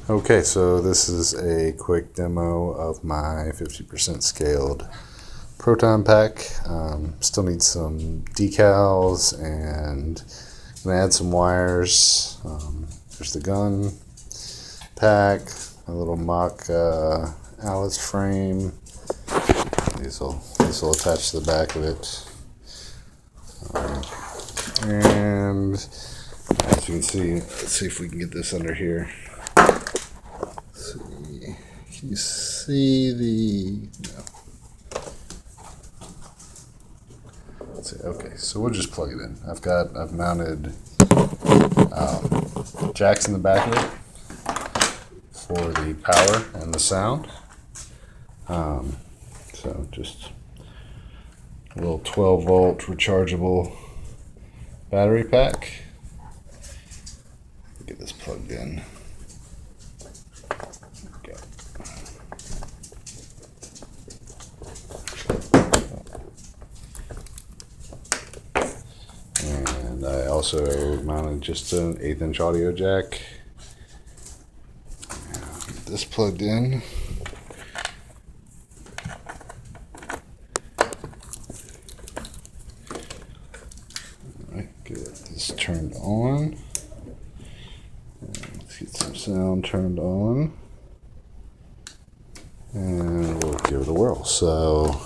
Okay, so this is a quick demo of my 50% scaled proton pack. Still need some decals and I'm gonna add some wires. There's the gun pack, a little mock Alice frame. This will attach to the back of it. And as you can see, let's see if we can get this under here. Can you see the? No. Let's see. Okay, so we'll just plug it in. I've mounted jacks in the back of it for the power and the sound. So just a little 12-volt rechargeable battery pack. Get this plugged in. Okay. And I also mounted just an 1/8" audio jack. Get this plugged in. Get this turned on. Let's get some sound turned on. And we'll give it a whirl. So,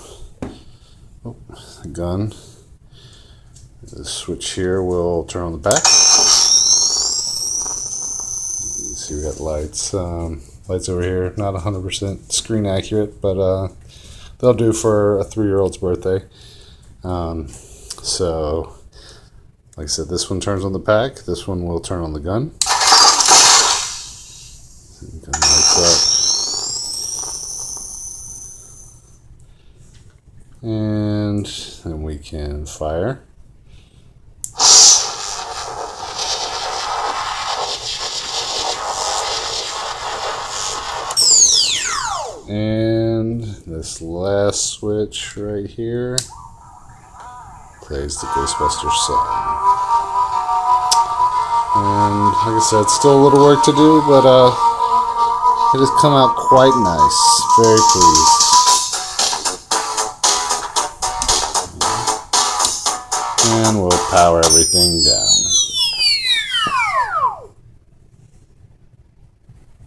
the gun. The switch here will turn on the back. You see we got lights. Lights over here, not 100% screen accurate, but they'll do for a 3-year-old's birthday. So, like I said, this one turns on the pack. This one will turn on the gun. Gun lights up. And then we can fire. And this last switch right here plays the Ghostbusters song. And like I said, still a little work to do, but it has come out quite nice. Very pleased. And we'll power everything down.